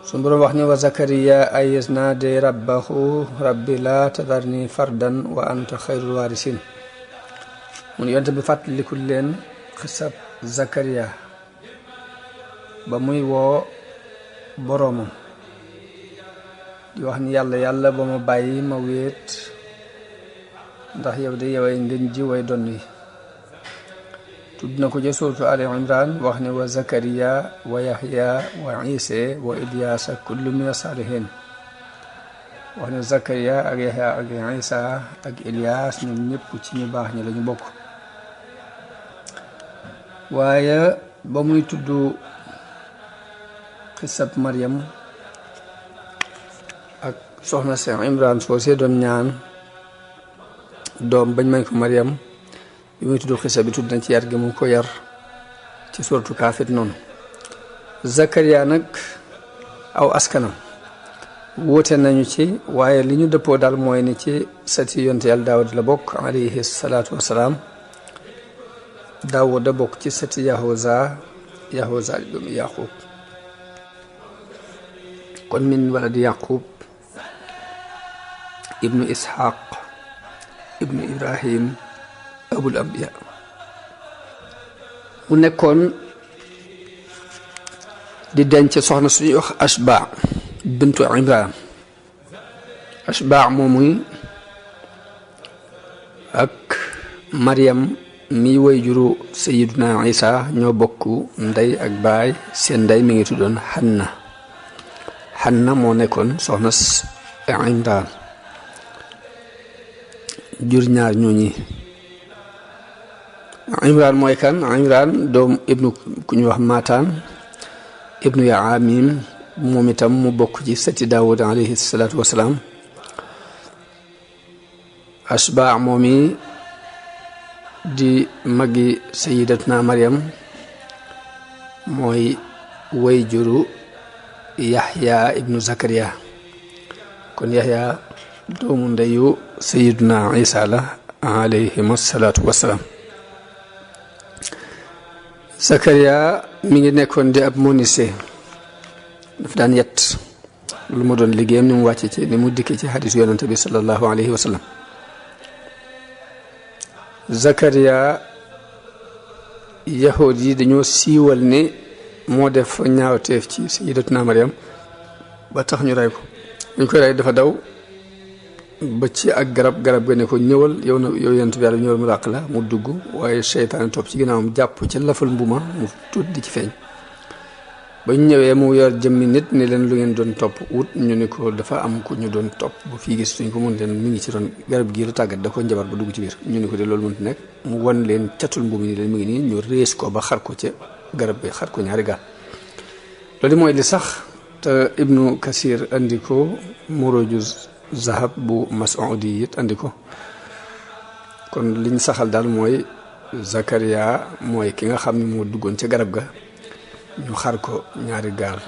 sun borom wax ni wa zakariya ay isnaade rabbahu rabbi la tadarni fardan wa anta khairul warisin mun yonte bi fàttalikul leen xisab zakariya ba muy woo boroomam di wax ni yàlla ba ma bàyyi ma wéet ndax yow de yoway ngeen ji way doon yi tudd na ko ca suuratu Ali Imran wax ni wa zakariya wa yahya wa isa wa ilyasa kullu min as-salihin wax ni zakariya ak yahya ak isa ak ilyas ñoom ñëpp ci ñu baax ñi lañu bokk waaye ba muy tudd xisab Maryam ak soxna si Imran soo see doon ñaan doom bañ mañ ko Maryam bi muy tudd xisa bi tudd na ci yar gi mu ko yar ci suratu kaafit noonu Zakariya nag aw askanam wóote nañu ci waaye li ñu dëppoo daal mooy ni ci sati yonte yàlla Daawud la bokk alayhi salaatu wasalaam Daawud da bokk ci sati Yahuza doomu Yaqub kon min waladi Yaqub ibnu Ishaq ibnu Ibrahim abul ambiya mu nekkoon di denc soxna suñuy wax Ashba bintu Imran Ashba moomuy ak Maryam mi way juru Sayyiduna Isa ñoo bokk ndey ak baay seen ndey mi ngi tuddoon Hanna moo nekkoon soxna Imran jur ñaar ñooñi Imran mooy kan Imran doom ibnu ku ñu wax Mataan ibnu Yaamim moom itam mu bokk ci sëti Daawud alayhi salaatu wasalaam Ashba moomi di magi Sayyidatuna Maryam mooy way juru Yahya ibnu Zakariya kon Yahya doomu ndeyu Sayyiduna Isa la alayhi salaatu wasalaam Zakariya mi ngi nekkoon di ab menuisier daf daan yett lu mu doon liggéeyam ni mu wàcce ci ni mu dikkee ci xadiis yonante bi sallallahu alayhi wa sallam Zakariya yahud yi dañoo siiwal ni moo def ñaawteef ci Sayyidatuna Maryam ba tax ñu rey ko ñu koy rey dafa daw ba ci ak garab ga ne ko ñëwal yow yonent bi yàlla ñëwal mu làq la mu dugg waaye seytaane topp ci ginnaawam jàpp ci lafal mbuma mu tuut di ci feeñ ba ñu ñëwee mu yor jëmmi nit ni leen lu ngeen doon topp wut ñu ni ko dafa am ku ñu doon topp ba fii gis suñ ko mën leen mi ngi ci doon garab gii la tàggat da ko njabar ba dugg ci biir ñu ni ko de loolu mënut nekk mu wan leen catul mbum ni leen mi ngi nii ñu rees ko ba xar ko ca garab bi xar ko ñaari gaal loolu mooy li sax te Ibnu Kasir andi ko Muruju Zahab bu Mas'udi it andi ko kon liñ saxal daal mooy Zakariya mooy ki nga xam ne moo duggoon ca garab ga ñu xar ko ñaari gaal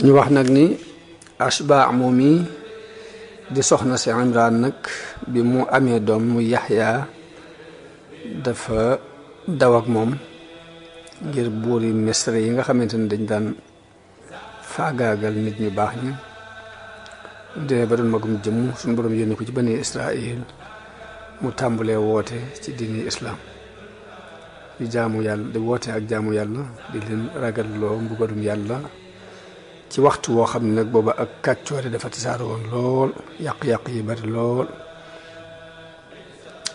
ñu wax nag ni Ashba moomi di soxna si Imran nag bi mu amee doom mu Yahya dafa daw ak moom ngir buuri Misra yi nga xamante ne dañ daan faagaagal nit ñu baax ñi dee ba doon magum jëmm suñu borom yónni ko ci bani Israël mu tàmbalee woote ci diini islam di jaamu yàlla di woote ak jaamu yàlla di leen ragalloo mbugalum yàlla ci waxtu woo xam ne nag booba ak kàccoore dafa tasaaroo woon lool yàq-yàq yi bari lool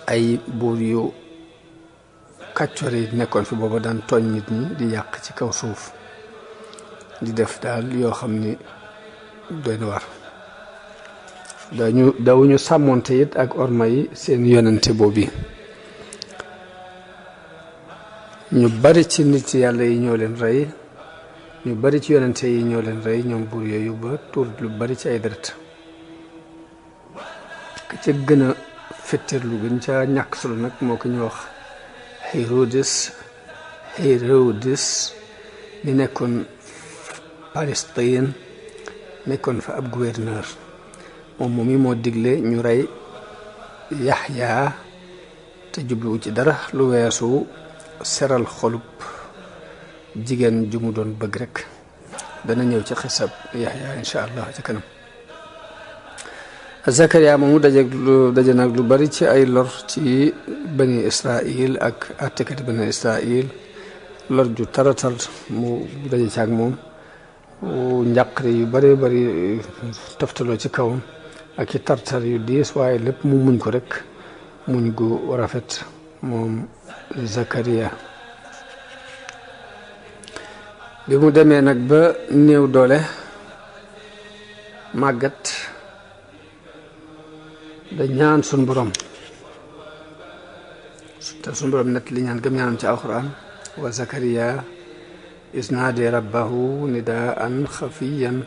ay buur yu kàccoore yi nekkoon fi booba daan tooñ nit ñi di yàq ci kaw suuf di def daal yoo xam ni doy na war dawuñu sàmmoonte it ak orma yi seen yonente boobu ñu bari ci nit yàlla yi ñoo leen rey ñu bari ci yonente yi ñoo leen rey ñoom buur yooyu ba tuur lu bari ci ay deret ka ca gën a fetteerlu gën ca ñàkk solo nag moo ko ñu wax Hérodis mi nekkoon Palestine nekkoon fa ab gouverneur moom moo digle ñu rey Yaxya te jubluwu ci dara lu weesu seral xolub jigéen ju mu doon bëgg rek dana ñëw ci xisab Yaxya insha allah ci kanam. Zakariya moomu daje nag lu bari ci ay lor ci bani Israil ak àttekati bani Israil lor ju taratar mu daje ci ak moom njàqare yu bari bari toftaloo ci kawam ak i tartar yu diis waaye lépp mu muñ ko rek muñ gu rafet moom Zakariya. bi mu demee nag ba néew doole màggat da ñaan sun borom te sun borom net li ñaan gëm ñaanam ci alquran wa Zakariya is naadi rabbahu nidaan xafiyan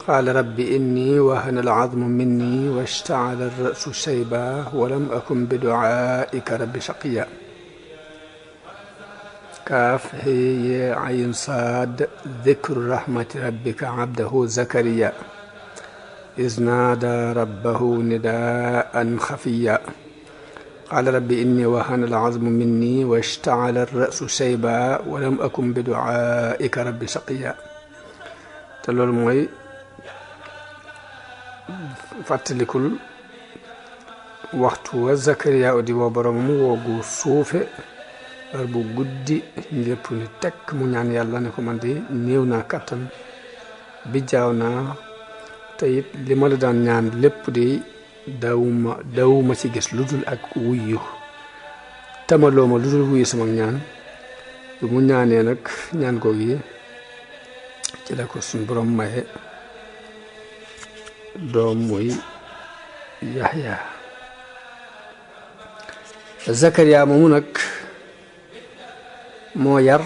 qaala rabbi inni wahana alazmu minni washtaala alrasu shayba walam akun biduaaika rabbi shaqiya kaaf hee ayn saad dikru rahmati rabbika abdahu Zakariya is naada rabbahu nidaan xafiya qaala rabbi inni wahana alazmu minni washtaala alrasu shayba walam akun biduaaika rabbi shaqiya. te loolu mooy fàttalikul waxtu wa Zakariya di woo boromam woogu suufe heure bu guddi lépp ni tekk mu ñaan yàlla ne ko man di néew naa kàttan bi jaaw naa te it li ma la daan ñaan lépp di dawuma ci gis lu dul ak wuyu tamaloo ma lu dul wuyu sama ñaan bi mu ñaanee nag ñaan googu yi ci la ko suñ borom maye doom muy Yaxya. Zakariya moomu nag moo yar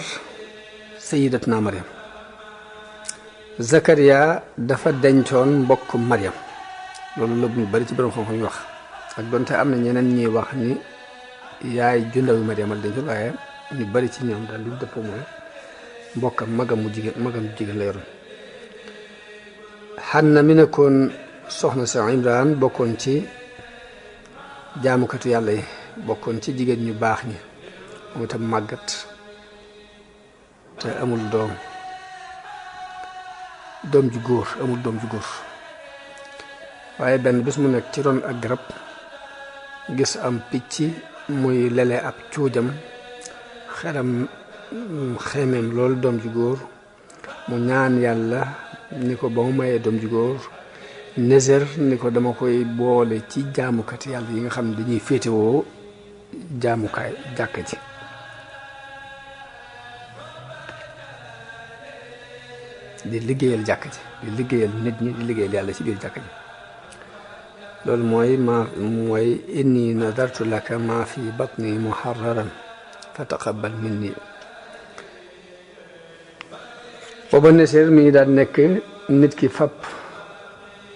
sayidatuna Maryam. Zakariya dafa dencoon mbokk Maryam loolu la ñu bari ci borom xam-xam yu wax ak donte am na ñeneen ñuy wax ni yaay ju ndaw yu Maryam la dencoon waaye ñu bari ci ñoom daal lu dëppoo mooy mbokkam magam jigéen la yoroon. Xanna mi nekkoon soxna si Imraan bokkoon ci jaamukatu yàlla yi bokkoon ci jigéen ñu baax ñi moom itam màggat te amul doom ju góor waaye benn bis mu nekk ci ron ak garab gis am picc muy lele ab cuujam xelam xemeem loolu doom ju góor mu ñaan yàlla ni ko ba mu mayee doom ju góor néser ni ko dama koy boole ci jaamukat yàlla yi nga xam ne dañuy féetewoo jaamukaay jàkka ji di liggéeyal jàkka ji di liggéeyal nit ñi di liggéeyal yàlla ci biir jàkka ji loolu mooy inni nadartu laka ma fi batni muharraran fa taqabbal minni. booba néser mi ngi daan nekk nit ki fab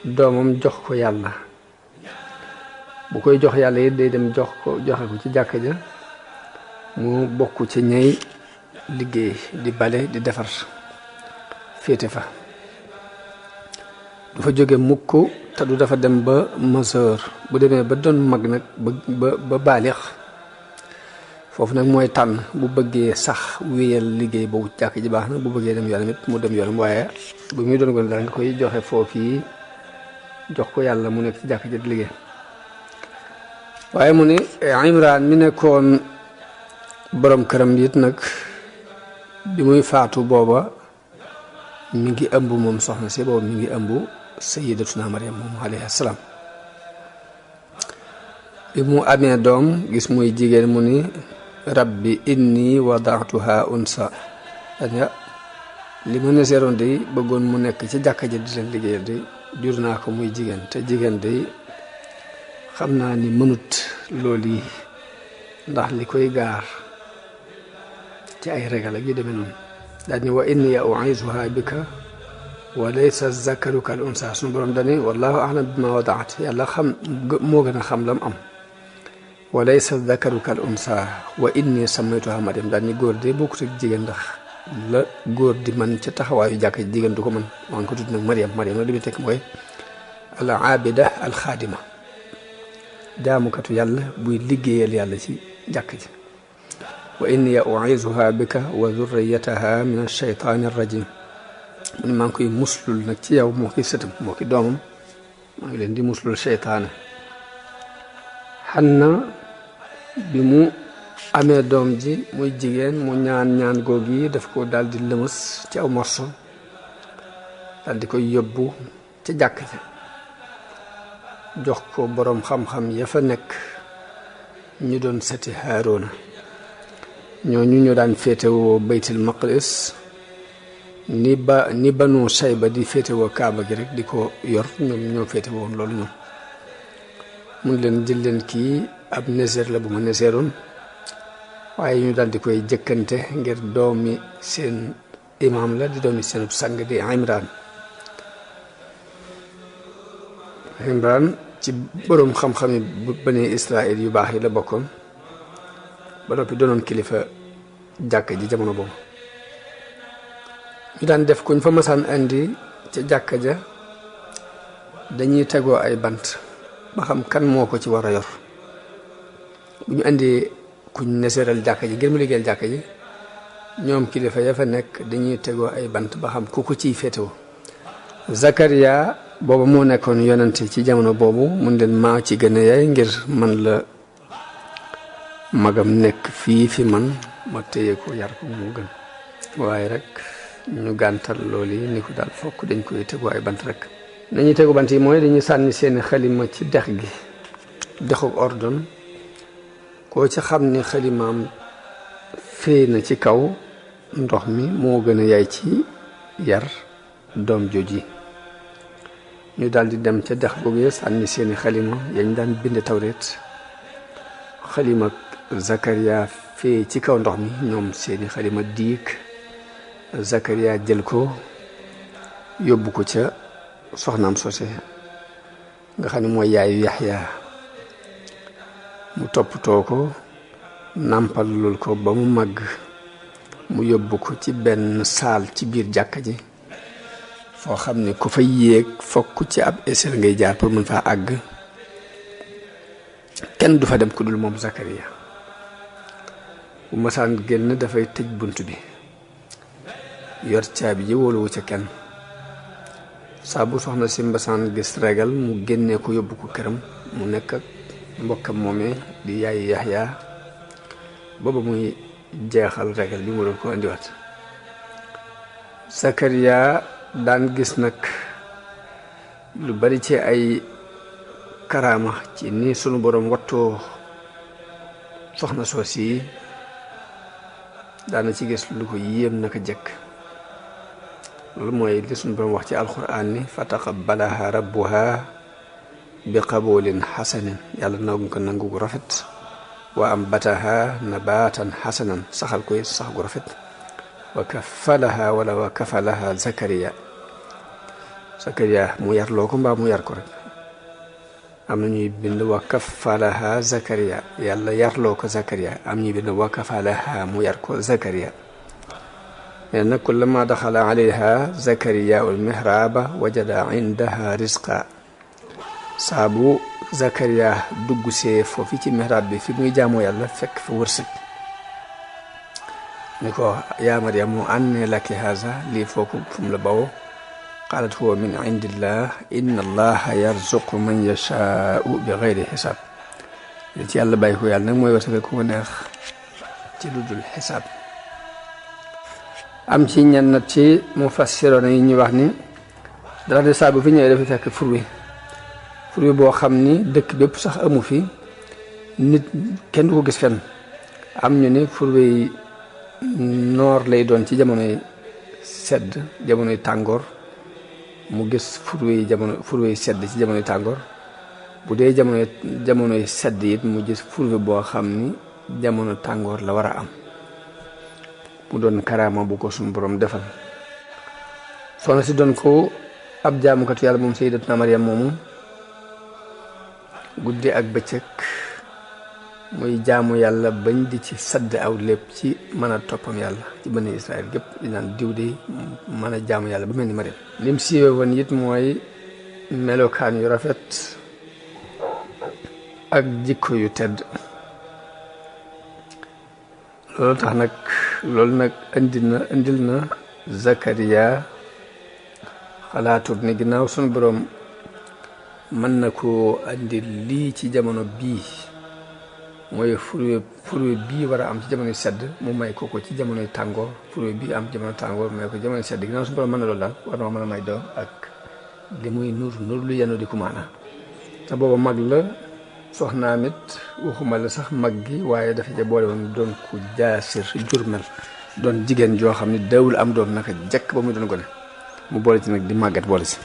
doomam jox ko yàlla bu koy jox yàlla it day dem joxe ko ci jàkka ja mu bokk ci ñay liggéey di bale di defar féete fa du fa jóge mukk te du dafa dem ba majeur bu demee ba doon mag nag ba baalix foofu nag mooy tànn bu bëggee sax wéyal liggéey boobu jàkk ji baax na bu bëggee dem yoonam it mu dem yoonam waaye bu muy doon gone daal nga koy joxe foofu yi jox ko yàlla mu nekk ci jàkk ji di liggéey. waaye mu ni Imraan mi nekkoon borom këram it nag bi muy faatu booba mi ngi ëmb moom soxna si booba mi ngi ëmb sayyidatuna Maryam moom alayhi salaam. bi mu amee doom gis muy jigéen mu ni rabbi inni wadaatuha unsa danga li ma neseeroon day bëggoon mu nekk ci jàkka ji di leen liggéeyal day jur naa ko muy jigéen te jigéen day xam naa ni mënut loolu yi ndax li koy gaar ci ay regal ak yu demee noonu daal ni wa inni u'iizuha bika wa laysa zakaru kal unsa suñu borom dani wallahu a'lam bima wadaat yàlla xam moo gën a xam lam am wa laysa zakaru kal unsa wa inni sammaytuha Maryam daal ni góor de bokkut ak jigéen ndax la góor di man ca taxawaayu jàkk jigéen du ko mën maa ngi ko tudd nag Maryam nag li muy tekk mooy al aabida al xaadima jaamukatu yàlla buy liggéeyal yàlla ci jàkk ji wa inni u'iizuha bika wa dhurriyyataha min ash-shaytaani ar-rajiim mu ne maa ngi koy muslul nag ci yow moo ki sëtam moo ki doomam maa ngi leen di muslul seytaane. Xanna bi mu amee doom ji muy jigéen mu ñaan googu yi daf ko daal di lëmës ci aw morso daal di koy yóbbu ca jàkk ja jox ko boroom xam-xam ya fa nekk ñu doon seti Haaruna ñooñu ñu daan féetewoo baytul maqdis ni banu Sayba di féetewoo kaaba gi rek di ko yor ñoom ñoo féetewoon loolu ñoom mun leen jël leen kii ab néseer la bu ma néseeroon waaye ñu daal di koy jëkkante ngir doomi seen imaam la di doomi seen sang di Imran ci boroom xam-xami bani Israël yu baax yi la bokkoon ba noppi doonoon kilifa jàkka ji jamono boobu. ñu daan def kuñ fa masaan indi ca jàkka ja dañuy tegoo ay bant ba xam kan moo ko ci war a yor bu ñu indi kuñ neseeral jàkka ji ngir mu liggéeyal jàkka ji ñoom kilifa ya fa nekk dañuy tegoo ay bant ba xam ku ko ciy féetewoo. Zakariya booba moo nekkoon yonante ci jamono boobu mun leen maa ci gën a yaay ngir man la magam nekk fii fi man ma téye ko yar ko mu gën waaye rek ñu gàntal loolu yi ni ko daal fokk dañ koy tegu ay bant rek. nañuy tegu bant yi mooy dañuy sànni seeni xalima ci dex gi dexu ordon koo ci xam ni xalimaam fee na ci kaw ndox mi moo gën a yaay ci yar doom jooji. ñu daal di dem ca dex googu sànni seeni xalima yañ daan bind tawreet xalima Zakariya fee ci kaw ndox mi ñoom seeni xalima diig Zakariya jël ko yóbbu ko ca soxnaam sose nga xam ne mooy yaayu Yaxya mu toppatoo ko nàmpalul ko ba mu màgg mu yóbbu ko ci benn saal ci biir jàkka ji foo xam ne ku fa yéeg fokk ci ab échelle ngay jaar pour mën faa àgg kenn du fa dem ku dul moom Zakariya bu masaan génn dafay tëj bunt bi yor caabi ji wóoluwu ca kenn saa bu soxna si mbasaan gis regal mu génnee ko yóbbu ko këram mu nekk ak mbokkam moomee di yaayi Yaxya booba muy jeexal regal bi mu doon ko indiwaat. Zakariya daan gis nag lu bari ci ay karaama ci ni sunu boroom wattoo soxna soos yi daana ci gis lu ko yéem naka jëkk loolu mooy li sunu boroom wax ci alxuraan ni fa taqabbalaha rabbuha bi qaboolin xasanin yàlla nangu ko nangu gu rafet wa ambataha nabatan xasanan saxal koy sax gu rafet wa kafalaha wala wa kafalaha Zakariya mu yarloo ko mbaa mu yar ko rek am na ñuy bind wa kafalaha Zakariya yàlla yarloo ko Zakariya am ñuy bind wa kafalaha mu yar ko Zakariya nee na kullama daxala alayha Zakariya al mihraba wajada indaha rizqa saabu Zakariya dugg see foofu ci mihrab bi fi muy jaamoo yàlla fekk fa wërsëg ni ko yaa Maryamu anne laki haza lii fooku fu mu la bawoo qaalat huwa min indillah inna allaha yarzuqu man yashaau bi gayri xisaab li ci yàlla bàyyi ko yàlla nag mooy wërsëgal ku ko neex ci lu dul xisaab. am ci ñenn nag ci mufassiroon yi ñu wax ni dara de saa bu fi ñëwee dafa fekk fur wi boo xam ni dëkk bépp sax amu fi nit kenn du ko gis fenn am ñu ni fur wi noor lay doon ci jamonoy sedd jamonoy tàngoor mu gis fur wi sedd ci jamonoy tàngoor bu dee jamonoy sedd it mu gis fur wi boo xam ni jamono tàngoor la war a am mu doon karaama bu ko suñu borom defal. soxna si doon ko ab jaamukatu yàlla moom Sayyidatuna Maryam moomu guddi ak bëccëg muy jaamu yàlla bañ di ci sadd aw lépp ci mën a toppam yàlla ci bani Israël gépp di naan diw de mën a jaamu yàlla ba mel ni Maryam. lim siiwee woon it mooy melokaan yu rafet ak jikko yu tedd loolu nag indil na Zakariya xalaatut ni ginnaaw suñu borom mën na koo andi lii ci jamono bii mooy fruit bii war a am ci jamonoy sedd mu may ko ci jamonoy tàngoor fruit bii am jamono tàngoor may ko jamonoy sedd ginnaaw suñu borom mën na loolu daal war na mën a may doom ak li muy nur lu yenu di kumaana te booba mag la soxnaam it waxuma la sax mag gi waaye dafa ca boole woon doon ku jaasir jurmel doon jigéen joo xam ne dawul am doom naka jekk ba muy doon gone mu boole ci nag di màggat boole ci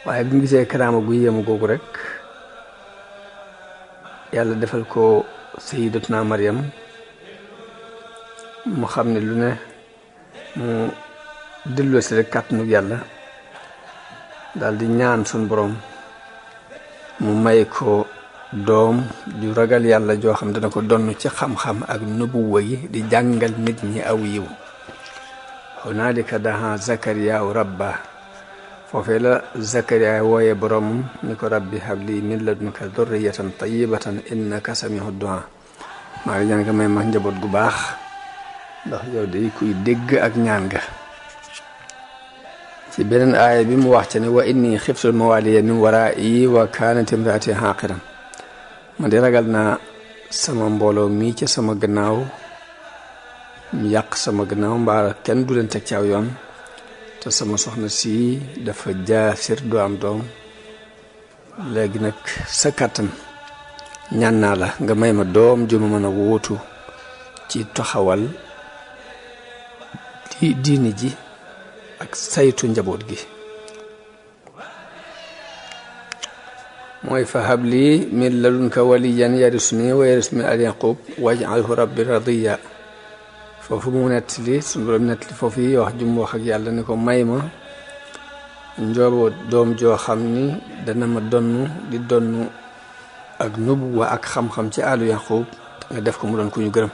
waaye bi mu gisee karaama gu yéemu googu rek yàlla defal ko sayyidatuna Maryam mu xam ne lu ne mu delloo si rek kàttanu yàlla daal di ñaan suñ borom mu may ko doom ju ragal yàlla joo xam dana ko donn ci xam-xam ak nubuwa yi di jàngal nit ñi aw yiw hunaalika daha Zakariya rabba foofee la Zakariya wooye boromam ni ko rabbi habli min ladunka dhurriyatan tayyibatan innaka samiu du'a maa ngi ñaan nga may ma njaboot gu baax ndax yow day kuy dégg ak ñaan nga ci beneen aaya bi mu wax ci ne wa inni xiftul mawaliya min waraa'i wa kaanat imraati haaqiran ma di ragal naa sama mbooloo mii ci sama gannaaw ñu yàq sama gannaaw mbaa kenn du leen teg ci aw yoon te sama soxna si dafa jaasir du am doom léegi nag sa kàttan ñaan naa la nga may ma doom ju ma mën a wóotu ci taxawal diini ji ak saytu njaboot gi mooy fa habli min ladunka waliyan yarisuni wa yaris min al yaqub waj'alhu rabbi radiya foofu mu nettali suñu borom nettali foofu yi wax jum wax ak yàlla ni ko may ma njaboot doom joo xam ni dana ma di donn ak nubuwa ak xam-xam ci àllu yaqub nga def ko mu doon ku ñu gërëm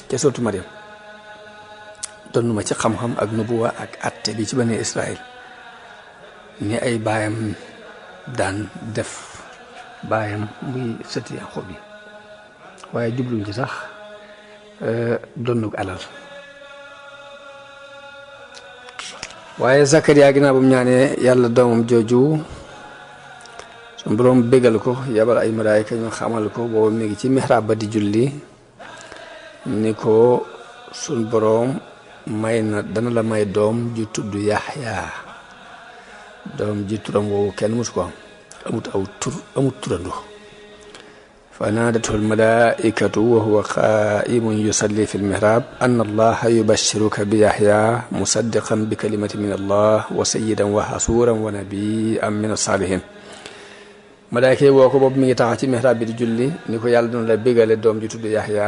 ca sotu Maryam donn ma ci xam-xam ak nubuwa ak atte bi ci bani Israël ni ay baayam daan def baayam muy sëti Yaqub yi waaye jubluñ ci sax donnuk alal waaye Zakariya ginnaaw bu mu ñaanee yàlla doomam jooju suñu boroom bégal ko yabal ay malaayika ñu xamal ko boobu mi ngi ci mihrab ba di julli ni ko suñu boroom may na dana la may doom ju tudd Yaxya doom ji turam woowu kenn musu ko am amut turando fa naadatu almalaikatu wa huwa qaimun yusalli fi lmihrab an allaha yubashiruka bi Yaxya musaddiqan bi kalimati min allah wa sayyidan wa hasuran wa nabiyyan min as-salihin malaayika yi woo ko boobu mi ngi taxaw ci mihrab bi di julli ni ko yàlla dina la bégale doom ji tudd Yaxya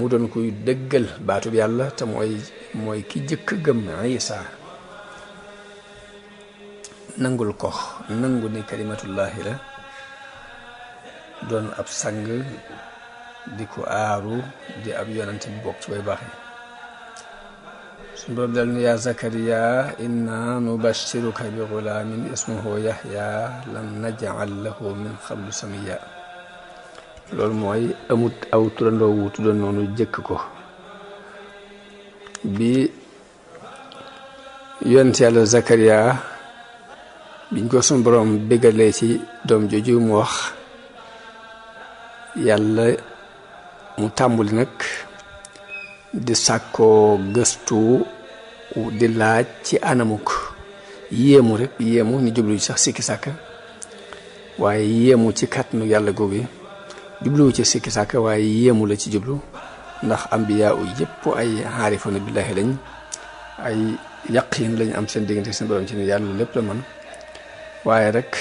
mu doon kuy dëggal baatub yàlla te mooy ki jëkk gëm Isa nangul ko nangu ni kalimatullahi la doon ab sang di ko aaru di ab yonante bu bokk ci way baax yi suñu boroom dal ni yaa Zakariya inna nubashiruka bi gulaamin ismuhu Yaxya lam naj'al lahu min qablu samiyya loolu mooy amut aw turandoo wu tuddoon noonu jëkk ko bi yonent yàlla Zakariya biñ ko suñu borom bégalee ci doom jooju mu wax yàlla mu tàmbuli nag di sàkkoo gëstu di laaj ci anamuk yéemu rek yéemu ni jublu sax sikki sàkka waaye yéemu ci kàttanu yàlla googu jubluwu ci sikki sàkka waaye yéemu la ci jublu ndax ambiya u yëpp ay xaarifuna billahi lañ ay yaqin lañ am seen diggante seen borom ci ne yàlla lépp la man waaye rek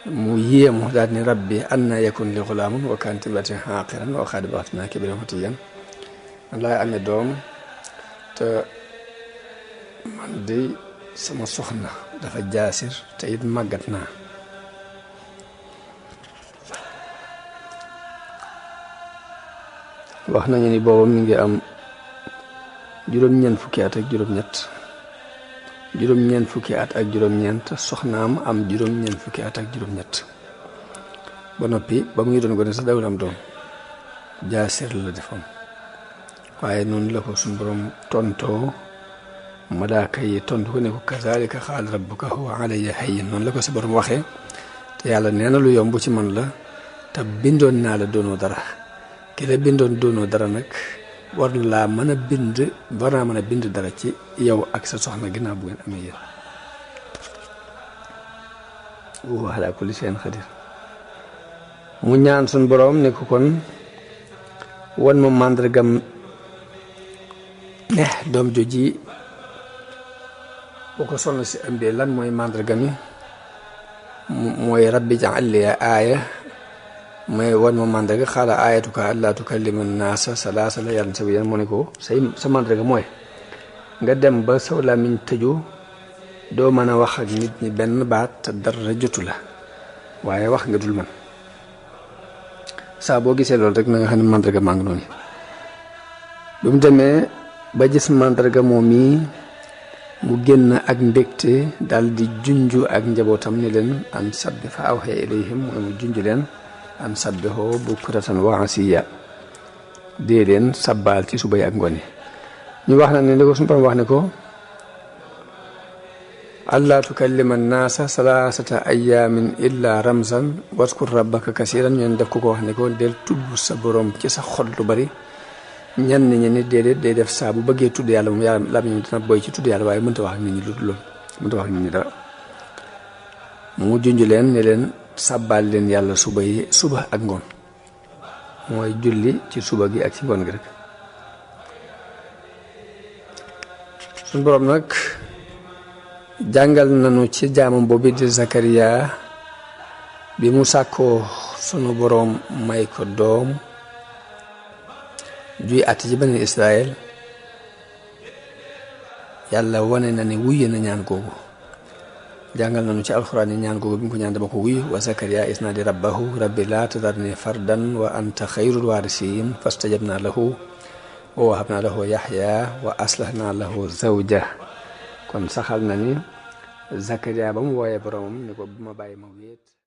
mu yéemu daal ni rabbi anna yakun li xulaamun wa kaanat imraati aaqiran wa qad balagtu kibaran fatiyyan man laay amee doom te man de sama soxna dafa jaasir te it màggat naa wax nañu ni booba mi ngi am juróom-ñeent fukki at ak juróom-ñett juróom-ñeent fukki at ak juróom-ñeent soxnaam am juróom-ñeent fukki at ak juróom-ñett ba noppi ba muy doon gone sax dawul am doom jaasir la defoon waaye noonu la ko suñu borom tontoo malaaka yi tontu ko ne ko kazalika qaala rabbuka huwa alayya hayyin noonu la ko sa borom waxee te yàlla nee na lu yomb ci man la te bindoon naa la doonoo dara ki la bindoon doonoo dara nag war na laa mën a bind war naa mën a bind dara ci yow ak sa soxna ginnaaw bu ngeen amee yéen wa ala kulli shay'in qadir mu ñaan suñ boroom ne ko kon wan ma màndargam ne doom joji boo ko sonn si ambee lan mooy màndarga mi mooy rabbi ja'al li aaya mooy wan ma màndarga xaala aayatuka allaa tukallima naasa salaasa layaalin sawiyyan mu ne ko sa màndarga mooy nga dem ba saw làmmiñ tëju doo mën a wax ak nit ñi benn baat te dara jotu la waaye wax nga dul man saa boo gisee loolu rek na nga xam ne màndarga maa ngi noonu bi mu demee ba gis màndarga moom mii mu génn ak mbégte daal di junju ak njabootam ni leen an sabbi fa awxee ilayhim mooy mu junj leen an sabbihoo bukratan wa asiya dee leen sabbaal ci suba yi ak ngoon yi ñu wax na ne li ko suñu borom wax ne ko allaa tukallima naasa salaasata ayaamin illa ramzan waskur rabbaka kasiran ñoon def ko wax ne ko del tudd sa borom ci sa xol lu bari ñenn ñi ni déedéet day def saa bu bëggee tudd yàlla moom yàlla la ñu dina boy ci tudd yàlla waaye mënta wax ak nit ñi lu dul loolu mënta wax ak nit ñi dara mu junj leen ne leen sàbbaal leen yàlla suba ak ngoon mooy julli ci suba gi ak ci ngoon gi rek suñu borom nag jàngal nañu ci jaamam boobu di Zakariya bi mu sàkkoo sunu borom may ko doom juy àtt ci bani Israël yàlla wane na ne wuye na ñaan googu jàngal nañu ci alxuraan yi ñaan googu bi mu ko ñaan dama ko wuyu wa Zakariya isnaadi rabbahu rabbi laa tadarni fardan wa anta xayrul waarisiin fastajabna lahu wa wahabna lahu yaxya wa aslahna lahu zawja kon saxal na ni Zakariya ba mu wooyee boromam ni ko bu ma bàyyi ma wéet